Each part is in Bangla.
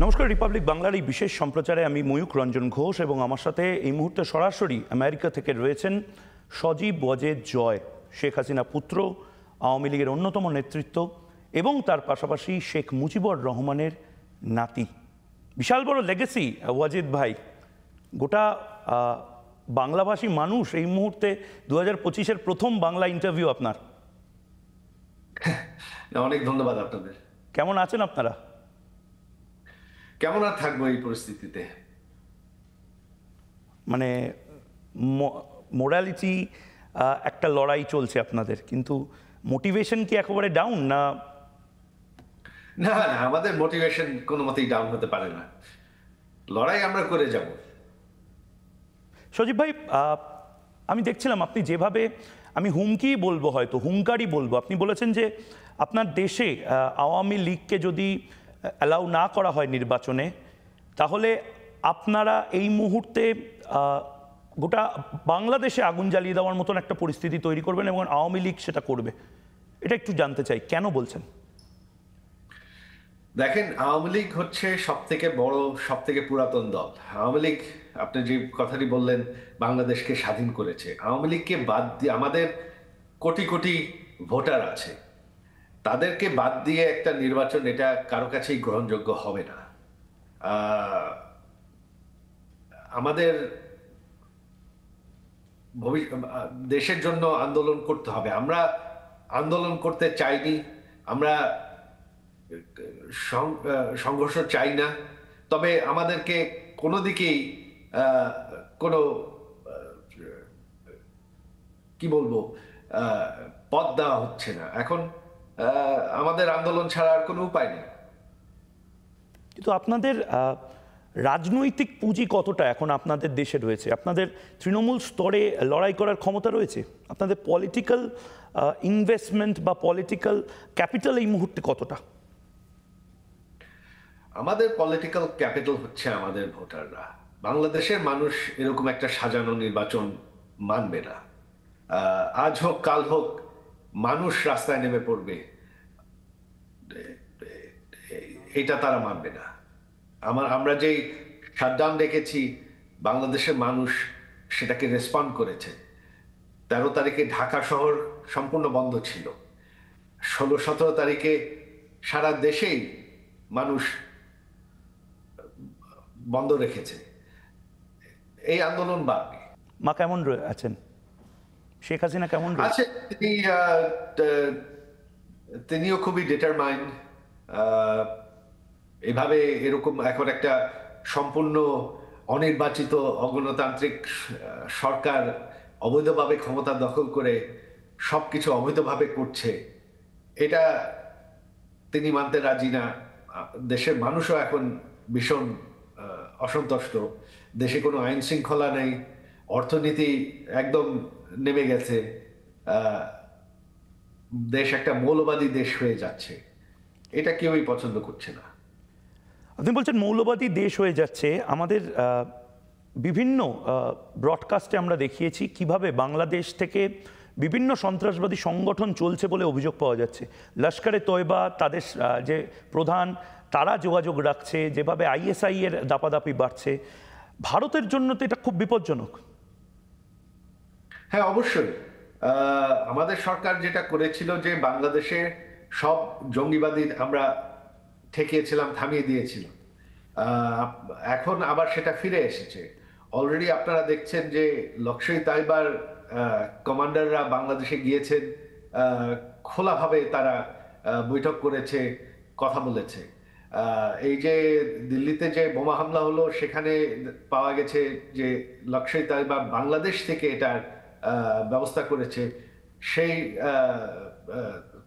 নমস্কার, রিপাবলিক বাংলার এই বিশেষ সম্প্রচারে আমি ময়ূক রঞ্জন ঘোষ এবং আমার সাথে এই মুহূর্তে সরাসরি আমেরিকা থেকে রয়েছেন সজীব ওয়াজেদ জয়, শেখ হাসিনা পুত্র, আওয়ামী লীগের অন্যতম নেতৃত্ব এবং তার পাশাপাশি শেখ মুজিবুর রহমানের নাতি। বিশাল বড় লেগেসি ওয়াজেদ ভাই। গোটা বাংলাভাষী মানুষ এই মুহূর্তে 2025-এর প্রথম বাংলা ইন্টারভিউ আপনার। অনেক ধন্যবাদ আপনাদের। কেমন আছেন আপনারা? কেমন আর থাকবো এই পরিস্থিতিতে? মানে মোরালিটি একটা লড়াই চলছে আপনাদের, কিন্তু মোটিভেশন কি একেবারে ডাউন? না না না, আমাদের মোটিভেশন কোনো মতেই ডাউন হতে পারে না। লড়াই আমরা করে যাব। সজীব ভাই, আমি দেখছিলাম আপনি যেভাবে, আমি হুমকি বলবো, হয়তো হুঙ্কারই বলবো, আপনি বলেছেন যে আপনার দেশে আওয়ামী লীগকে যদি অ্যালাউ না করা হয় নির্বাচনে, তাহলে আপনারা এই মুহূর্তে গোটা বাংলাদেশে আগুন জ্বালিয়ে দেওয়ার মতন একটা পরিস্থিতি তৈরি করবেন এবং আওয়ামী লীগ সেটা করবে। এটা একটু জানতে চাই, কেন বলছেন? দেখেন, আওয়ামী লীগ হচ্ছে সব থেকে বড়, সব থেকে পুরাতন দল। আওয়ামী লীগ, আপনি যে কথাটি বললেন, বাংলাদেশকে স্বাধীন করেছে। আওয়ামী লীগকে বাদ দিয়ে আমাদের কোটি কোটি ভোটার আছে, তাদেরকে বাদ দিয়ে একটা নির্বাচন, এটা কারো কাছেই গ্রহণযোগ্য হবে না। আমাদের দেশের জন্য আন্দোলন করতে হবে। আমরা আন্দোলন করতে চাইনি, আমরা সংঘর্ষ চাই না, তবে আমাদেরকে কোনো দিকেই কোনো কি বলবো পথ দেওয়া হচ্ছে না। এখন আমাদের আন্দোলন ছাড়া আর কোনো উপায় নেই। কিন্তু আপনাদের রাজনৈতিক পুঁজি কতটা এখন আপনাদের দেশে রয়েছে? আপনাদের তৃণমূল স্তরে লড়াই করার ক্ষমতা রয়েছে? আপনাদের পলিটিক্যাল ইনভেস্টমেন্ট বা পলিটিক্যাল ক্যাপিটাল এই মুহূর্তে কতটা? আমাদের পলিটিক্যাল ক্যাপিটাল হচ্ছে আমাদের ভোটাররা। বাংলাদেশের মানুষ এরকম একটা সাজানো নির্বাচন মানবে না। আজ হোক কাল হোক মানুষ রাস্তায় নেমে পড়বে, এটা তারা মানবে না। আমরা যেই শাটডাউন দেখেছি, বাংলাদেশের মানুষ সেটাকে রেসপন্ড করেছে। 13 তারিখে ঢাকা শহর সম্পূর্ণ বন্ধ ছিল। 16-17 তারিখে সারা দেশেই মানুষ বন্ধ রেখেছে। এই আন্দোলন বাড়বে। মা কেমন আছেন? শেখ হাসিনা কেমন আছে? তিনিও খুবই ডিটারমাইন্ড। এভাবে এরকম এখন একটা সম্পূর্ণ অনির্বাচিত অগণতান্ত্রিক সরকার অবৈধভাবে ক্ষমতা দখল করে সবকিছু অবৈধভাবে করছে, এটা তিনি মানতে রাজি না। দেশের মানুষও এখন ভীষণ অসন্তুষ্ট। দেশে কোনো আইন শৃঙ্খলা নেই, অর্থনীতি একদম নেমে গেছে, দেশ একটা মৌলবাদী দেশ হয়ে যাচ্ছে। এটা কেউই পছন্দ করছে না। আপনি বলছেন মৌলবাদী দেশ হয়ে যাচ্ছে। আমাদের বিভিন্ন ব্রডকাস্টে আমরা দেখিয়েছি কিভাবে বাংলাদেশ থেকে বিভিন্ন সন্ত্রাসবাদী সংগঠন চলছে বলে অভিযোগ পাওয়া যাচ্ছে। লস্করে তয়বা, তাদের যে প্রধান, তারা যোগাযোগ রাখছে, যেভাবে ISI এর দাপাদাপি বাড়ছে। ভারতের জন্য তো এটা খুব বিপজ্জনক। হ্যাঁ, অবশ্যই। আমাদের সরকার যেটা করেছিল যে বাংলাদেশে সব জঙ্গিবাদী আমরা ঠেকিয়েছিলাম, থামিয়ে দিয়েছিলাম। এখন আবার সেটা ফিরে এসেছে। অলরেডি আপনারা দেখছেন যে লস্কর তাইবার কমান্ডাররা বাংলাদেশে গিয়েছেন, খোলাভাবে তারা বৈঠক করেছে, কথা বলেছে। এই যে দিল্লিতে যে বোমা হামলা হলো, সেখানে পাওয়া গেছে যে লস্কর তাইবা বাংলাদেশ থেকে এটার ব্যবস্থা করেছে, সেই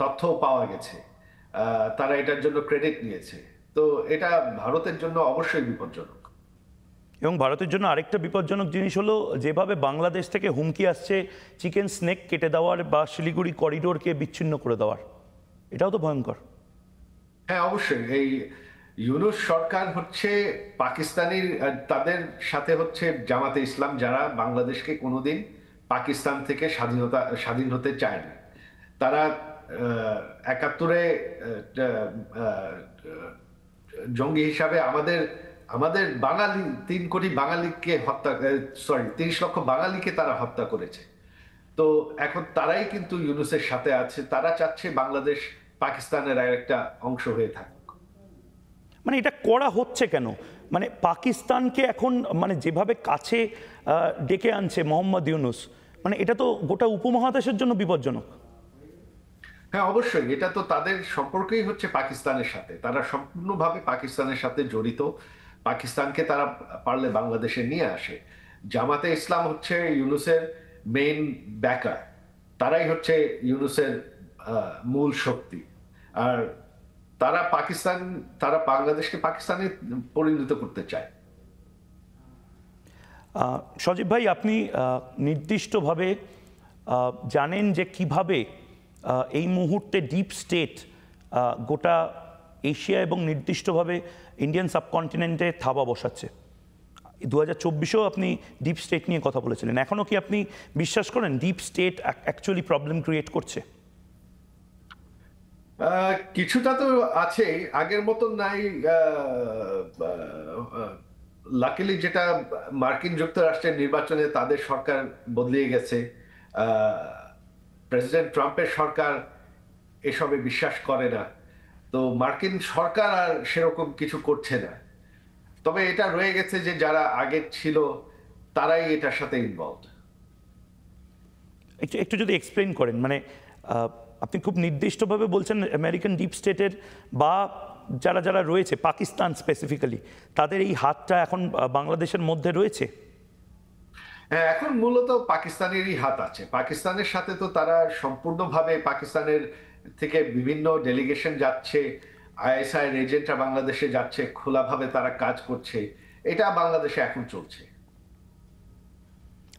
তথ্য পাওয়া গেছে। তারা এটার জন্য ক্রেডিট নিয়েছে। তো এটা ভারতের জন্য অবশ্যই বিপজ্জনক। এবং ভারতের জন্য আরেকটা বিপজ্জনক জিনিস হলো যেভাবে বাংলাদেশ থেকে হুমকি আসছে চিকেন স্নেক কেটে দেওয়ার বা শিলিগুড়ি করিডোরকে বিচ্ছিন্ন করে দেওয়ার। এটাও তো ভয়ঙ্কর। হ্যাঁ, অবশ্যই। এই ইউনূস সরকার হচ্ছে পাকিস্তানির, তাদের সাথে হচ্ছে জামাতে ইসলাম, যারা বাংলাদেশকে কোনোদিন পাকিস্তান থেকে স্বাধীন হতে চায় না। তারা 71-এ জঙ্গি হিসাবে আমাদের আমাদের বাঙালি 3 কোটি বাঙালিকে হত্যা, সরি 30 লক্ষ বাঙালিকে তারা হত্যা করেছে। তো এখন তারাই কিন্তু ইউনূসের সাথে আছে, তারা চাচ্ছে বাংলাদেশ পাকিস্তানের একটা অংশ হয়ে থাকুক। মানে এটা করা হচ্ছে কেন? মানে পাকিস্তানকে এখন মানে যেভাবে কাছে ডেকে আনছে মোহাম্মদ ইউনূস, মানে এটা তো গোটা উপমহাদেশের জন্য বিপজ্জনক। হ্যাঁ, অবশ্যই এটা তো তাদের সম্পর্কই হচ্ছে পাকিস্তানের সাথে, তারা সম্পূর্ণভাবে পাকিস্তানের সাথে জড়িত। পাকিস্তানকে তারা পারলে বাংলাদেশে নিয়ে আসে। জামাতে ইসলাম হচ্ছে ইউনূসের মেইন ব্যাকার, তারাই হচ্ছে ইউনূসের মূল শক্তি। আর তারা বাংলাদেশকে পাকিস্তানে পরিণত করতে চায়। সজীব ভাই, আপনি নির্দিষ্টভাবে জানেন যে কিভাবে এই মুহূর্তে ডিপ স্টেট গোটা এশিয়া এবং নির্দিষ্টভাবে ইন্ডিয়ান সাবকন্টিনেন্টে থাবা বসাচ্ছে। 2024-এও আপনি ডিপ স্টেট নিয়ে কথা বলেছিলেন। এখনও কি আপনি বিশ্বাস করেন deep state actually problem create করছে? কিছুটা তো আছে, আগের মতন নাই। লাকিলি যেটা মার্কিন যুক্তরাষ্ট্রের নির্বাচনে তাদের সরকার বদলিয়ে গেছে, প্রেসিডেন্ট ট্রাম্পের সরকার এসবে বিশ্বাস করে না, তো মার্কিন সরকার আর সেরকম কিছু করছে না। তবে এটা রয়ে গেছে যে যারা আগে ছিল তারাই এটার সাথে ইনভলভ। একটু একটু যদি এক্সপ্লেন করেন, মানে আপনি খুব নির্দিষ্টভাবে বলছেন আমেরিকান ডিপ স্টেটের বা যারা যারা রয়েছে পাকিস্তান স্পেসিফিক্যালি, তাদের এই হাতটা এখন বাংলাদেশের মধ্যে রয়েছে? হ্যাঁ, এখন মূলত পাকিস্তানেরই হাত আছে। পাকিস্তানের সাথে তো তারা সম্পূর্ণভাবে, পাকিস্তানের থেকে বিভিন্ন ডেলিগেশন যাচ্ছে, আইএসআই এজেন্টরা বাংলাদেশে যাচ্ছে, খোলাভাবে তারা কাজ করছে, এটা বাংলাদেশে এখন চলছে।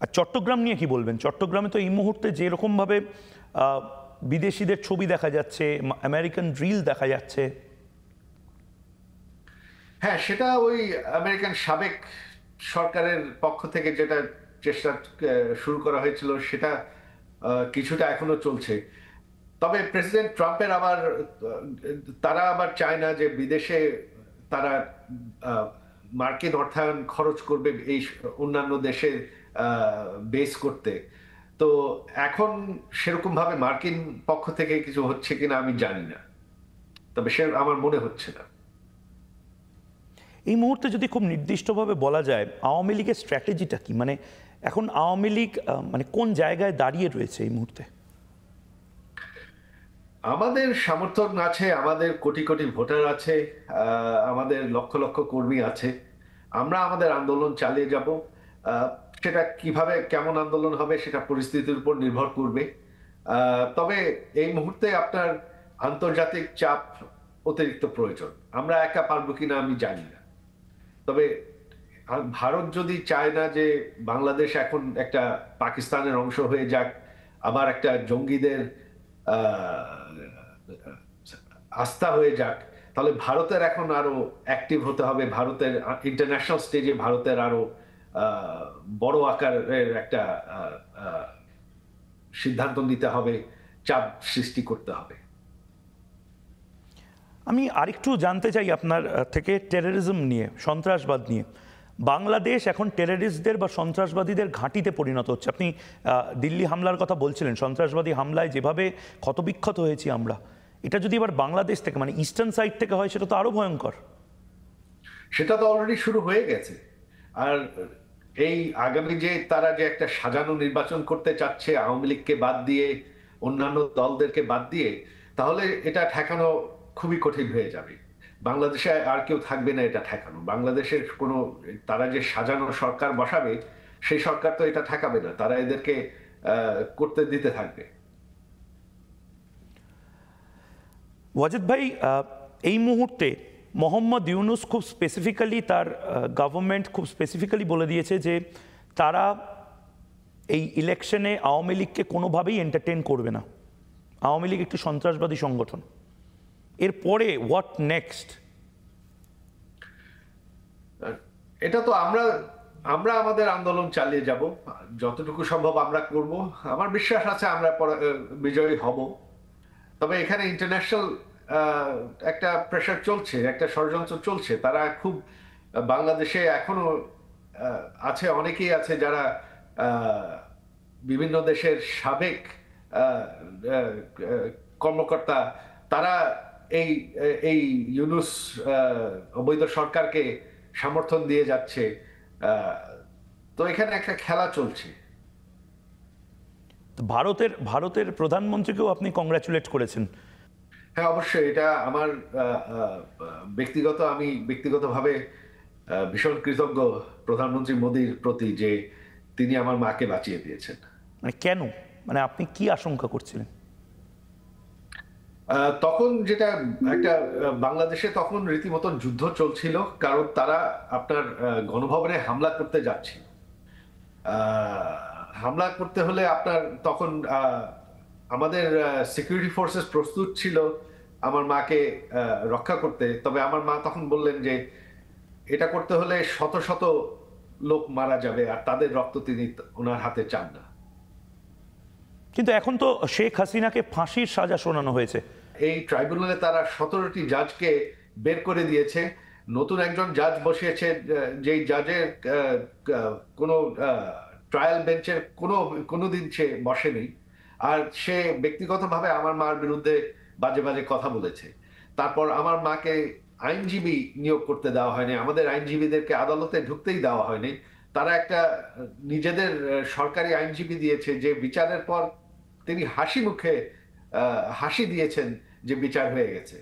আর চট্টগ্রাম নিয়ে কি বলবেন? চট্টগ্রামে তো এই মুহূর্তে যেরকমভাবে বিদেশিদের ছবি দেখা যাচ্ছে, আমেরিকান ড্রিল দেখা যাচ্ছে। হ্যাঁ, সেটা ওই আমেরিকান সাবেক সরকারের পক্ষ থেকে যেটা চেষ্টা শুরু করা হয়েছিল, সেটা কিছুটা এখনো চলছে। তবে প্রেসিডেন্ট ট্রাম্পের তারা আবার চায় না যে বিদেশে তারা মার্কিন অর্থায়ন খরচ করবে এই অন্যান্য দেশে বেস করতে। তো এখন সেরকম ভাবে মার্কিন পক্ষ থেকে কিছু হচ্ছে কিনা আমি জানি না, তবে সে আমার মনে হচ্ছে না। এই মুহূর্তে যদি খুব নির্দিষ্টভাবে বলা যায় আওয়ামী লীগের স্ট্র্যাটেজিটা কি? মানে এখন আওয়ামী লীগ মানে কোন জায়গায় দাঁড়িয়ে রয়েছে এই মুহূর্তে? আমাদের সমর্থন আছে, আমাদের কোটি কোটি ভোটার আছে, আমাদের লক্ষ লক্ষ কর্মী আছে। আমরা আমাদের আন্দোলন চালিয়ে যাব। সেটা কিভাবে, কেমন আন্দোলন হবে সেটা পরিস্থিতির উপর নির্ভর করবে। তবে এই মুহূর্তে আপনার আন্তর্জাতিক চাপ অতিরিক্ত প্রয়োজন। আমরা একা পারবো কিনা আমি জানি না। তবে ভারত যদি চায় না যে বাংলাদেশ এখন একটা পাকিস্তানের অংশ হয়ে যাক, আবার একটা জঙ্গিদের আস্থা হয়ে যাক, তাহলে ভারতের এখন আরো অ্যাক্টিভ হতে হবে। ভারতের ইন্টারন্যাশনাল স্টেজে ভারতের আরো বড় আকারের একটা সিদ্ধান্ত নিতে হবে, চাপ সৃষ্টি করতে হবে। আমি আরেকটু জানতে চাই আপনার থেকে টেররিজম নিয়ে, সন্ত্রাসবাদ নিয়ে। বাংলাদেশ এখন টেররিস্টদের বা সন্ত্রাসবাদীদের ঘাঁটিতে পরিণত হচ্ছে। আপনি দিল্লি হামলার কথা বলছিলেন, সন্ত্রাসবাদী হামলায় যেভাবে ক্ষতবিক্ষত হয়েছি আমরা, এটা যদি এবার বাংলাদেশ থেকে মানে ইস্টার্ন সাইড থেকে হয় সেটা তো আরো ভয়ঙ্কর। সেটা তো অলরেডি শুরু হয়ে গেছে। আর এই আগামী যে তারা যে একটা সাজানো নির্বাচন করতে চাচ্ছে আওয়ামী লীগকে বাদ দিয়ে, অন্যান্য দলদেরকে বাদ দিয়ে, তাহলে এটা ঠেকানো খুবই কঠিন হয়ে যাবে। বাংলাদেশে আর কেউ থাকবে না এটা ঠেকানো। বাংলাদেশের কোনো, তারা যে সাজানো সরকার বসাবে সেই সরকার তো এটা ঠেকাবে না, তারা এদেরকে করতে দিতে থাকবে। ওয়াজেদ ভাই, এই মুহূর্তে মোহাম্মদ ইউনূস খুব স্পেসিফিক্যালি, তার গভর্নমেন্ট খুব স্পেসিফিক্যালি বলে দিয়েছে যে তারা এই ইলেকশনে আওয়ামী লীগকে কোনোভাবেই এন্টারটেন করবে না। আওয়ামী লীগ একটি সন্ত্রাসবাদী সংগঠন। এরপরে হোয়াট নেক্সট? এটা তো আমরা আমাদের আন্দোলন চালিয়ে যাব, যতটুকু সম্ভব আমরা করব। আমার বিশ্বাস আছে আমরা বিজয়ী হব। তবে এখানে ইন্টারন্যাশনাল একটা প্রেশার চলছে, একটা ষড়যন্ত্র চলছে। তারা খুব বাংলাদেশে এখনো আছে, অনেকেই আছে যারা বিভিন্ন দেশের সাবেক কর্মকর্তা, তারা এই এই ইউনূস অবৈধ সরকারকে সমর্থন দিয়ে যাচ্ছে। তো এখানে একটা খেলা চলছে। ভারতের প্রধানমন্ত্রীকেও আপনি কংগ্রাচুলেট করেছেন। হ্যাঁ, অবশ্যই। এটা আমার আমি ব্যক্তিগতভাবে ভীষণ কৃতজ্ঞ প্রধানমন্ত্রী মোদীর প্রতি যে তিনি আমার মাকে বাঁচিয়ে দিয়েছেন। মানে কেন, মানে আপনি কি আশঙ্কা করছিলেন? তখন যেটা একটা বাংলাদেশে তখন রীতিমতন যুদ্ধ চলছিল, কারণ তারা আপনার গণভবনে হামলা করতে যাচ্ছিল। হামলা করতে হলে আপনার তখন আমাদের সিকিউরিটি ফোর্সেস প্রস্তুত ছিল আমার মাকে রক্ষা করতে। তবে আমার মা তখন বললেন যে এটা করতে হলে শত শত লোক মারা যাবে, আর তাদের রক্ত তিনি ওনার হাতে চান না। কিন্তু এখন তো শেখ হাসিনাকে ফাঁসির সাজা শোনানো হয়েছে। এই ট্রাইব্যুনালে তারা 17টি জাজকে বের করে দিয়েছে, নতুন একজন জাজ বসিয়েছে, যেই জাজের কোনো ট্রায়াল বেঞ্চের কোনো দিন সে বসেনি, আর সে ব্যক্তিগতভাবে আমার মার বিরুদ্ধে বাজে বাজে কথা বলেছে। তারপর আমার মাকে আইনজীবী নিয়োগ করতে দেওয়া হয়নি, আমাদের আইনজীবীদেরকে আদালতে ঢুকতেই দেওয়া হয়নি। তারা একটা নিজেদের সরকারি আইনজীবী দিয়েছে, যে বিচারের পর তিনি হাসি মুখে হাসি দিয়েছেন যে বিচার হয়ে গেছে।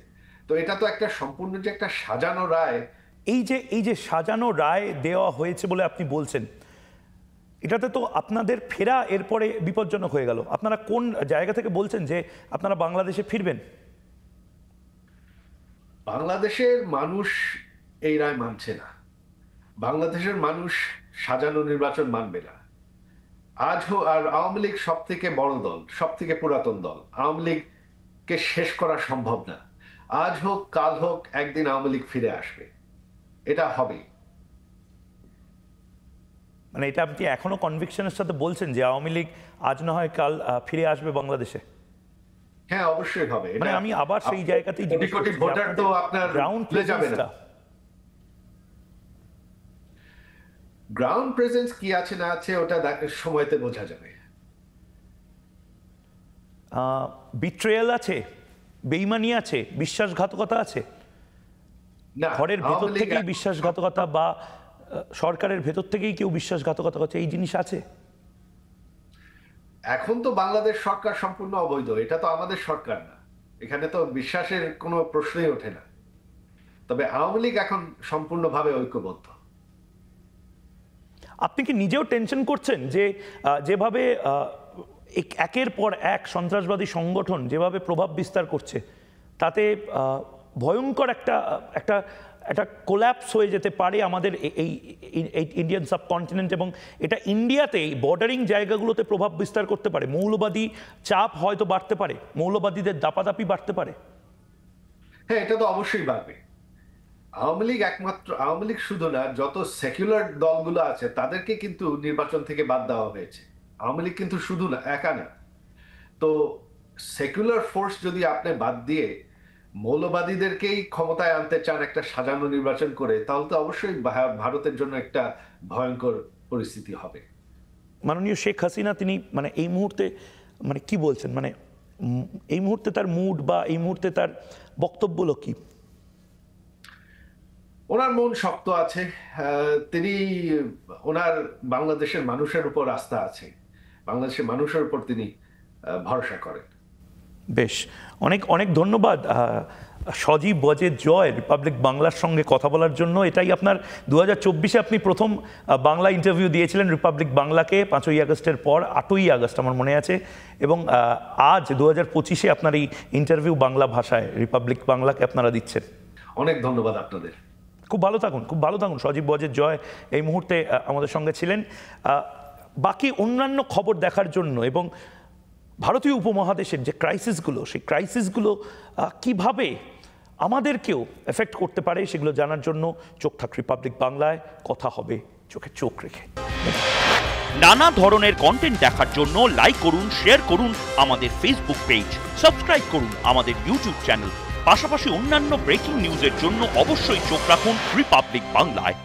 তো এটা তো একটা সম্পূর্ণ যে একটা সাজানো রায়। এই যে সাজানো রায় দেওয়া হয়েছে বলে আপনি বলছেন, এটাতে তো আপনাদের ফেরা এরপরে বিপজ্জনক হয়ে গেল। আপনারা কোন জায়গা থেকে বলছেন যে আপনারা বাংলাদেশে ফিরবেন? বাংলাদেশের মানুষ এই রায় মানছে না। বাংলাদেশের মানুষ সাজানো নির্বাচন মানবে না। আর আওয়ামী লীগ সব থেকে বড় দল, সব থেকে পুরাতন দল। আওয়ামী লীগকে শেষ করা সম্ভব না। আজ হোক কাল হোক একদিন আওয়ামী লীগ ফিরে আসবে, এটা হবে। মানে এটা আপনি এখনো কনভিকশনের সাথে বলছেন যে আওয়ামী লীগ আজ না হয় কাল ফিরে আসবে বাংলাদেশে? হ্যাঁ, অবশ্যই হবে। মানে আমি আবার সেই জায়গাতেই কোটি কোটি ভোটার তো আপনার গ্রাউন্ড ভুলে যাবে না। গ্রাউন্ড প্রেজেন্স কি আছে না আছে ওটা সময়তে বোঝা যাবে। বিট্রেয়াল আছে, বেইমানি আছে, বিশ্বাসঘাতকতা আছে। না, ঘরের ভেতর থেকেই বিশ্বাসঘাতকতা বা সরকারের ভেতর থেকেই কেউ বিশ্বাসঘাতকতা করছে, এই জিনিস আছে? এখন তো বাংলাদেশ সরকার সম্পূর্ণ অবৈধ, এটা তো আমাদের সরকার না, এখানে তো বিশ্বাসের কোনো প্রশ্নই ওঠে না। তবে আওয়ামী লীগ এখন সম্পূর্ণভাবে ঐক্যবদ্ধ। আপনি কি নিজেও টেনশন করছেন যে যেভাবে একের পর এক সন্ত্রাসবাদী সংগঠন যেভাবে প্রভাব বিস্তার করছে, তাতে ভয়ঙ্কর একটা কোল্যাপস হয়ে যেতে পারে আমাদের এই ইন্ডিয়ান সাবকন্টিনেন্ট, এবং এটা ইন্ডিয়াতে এই বর্ডারিং জায়গাগুলোতে প্রভাব বিস্তার করতে পারে? মৌলবাদী চাপ হয়তো বাড়তে পারে, মৌলবাদীদের দাপাদাপি বাড়তে পারে। হ্যাঁ, এটা তো অবশ্যই বাড়বে। আওয়ামী লীগ শুধু না, যত সেকুলার দলগুলো আছে তাদেরকে কিন্তু নির্বাচন থেকে বাদ দেওয়া হয়েছে। আওয়ামী লীগ কিন্তু শুধু না, একা না। তো সেকুলার ফোর্স যদি আপনি বাদ দিয়ে মৌলবাদীদেরকেই ক্ষমতায় আনতে চান একটা সাজানো নির্বাচন করে, তাহলে তো অবশ্যই ভারতের জন্য একটা ভয়ঙ্কর পরিস্থিতি হবে। মাননীয় শেখ হাসিনা তিনি মানে এই মুহূর্তে মানে কি বলছেন, মানে এই মুহূর্তে তার মুড বা এই মুহূর্তে তার বক্তব্যগুলো কি? ওনার মন শক্ত আছে। তিনি ওনার বাংলাদেশের মানুষের উপর আস্থা আছে, বাংলাদেশের মানুষের উপর তিনি ভরসা করেন। বেশ, অনেক অনেক ধন্যবাদ সজীব ওয়াজেদ জয় রিপাবলিক বাংলার সঙ্গে কথা বলার জন্য। এটাই আপনার 2024-এ আপনি প্রথম বাংলা ইন্টারভিউ দিয়েছিলেন রিপাবলিক বাংলাকে, 5ই আগস্টের পর 8ই আগস্ট আমার মনে আছে, এবং আজ 2025-এ আপনার এই ইন্টারভিউ বাংলা ভাষায় রিপাবলিক বাংলাকে আপনারা দিচ্ছেন। অনেক ধন্যবাদ আপনাদের। খুব ভালো থাকুন, খুব ভালো থাকুন। সজীব ওয়াজেদ জয় এই মুহূর্তে আমাদের সঙ্গে ছিলেন। বাকি অন্যান্য খবর দেখার জন্য এবং ভারতীয় উপমহাদেশের যে ক্রাইসিসগুলো, সেই ক্রাইসিসগুলো কিভাবে আমাদেরকেও এফেক্ট করতে পারে সেগুলো জানার জন্য চোখ থাক রিপাবলিক বাংলায়। কথা হবে চোখে চোখ রেখে। নানা ধরনের কন্টেন্ট দেখার জন্য লাইক করুন, শেয়ার করুন আমাদের ফেসবুক পেজ, সাবস্ক্রাইব করুন আমাদের ইউটিউব চ্যানেল। পাশাপাশি অন্যান্য ব্রেকিং নিউজের জন্য অবশ্যই চোখ রাখুন রিপাবলিক বাংলায়।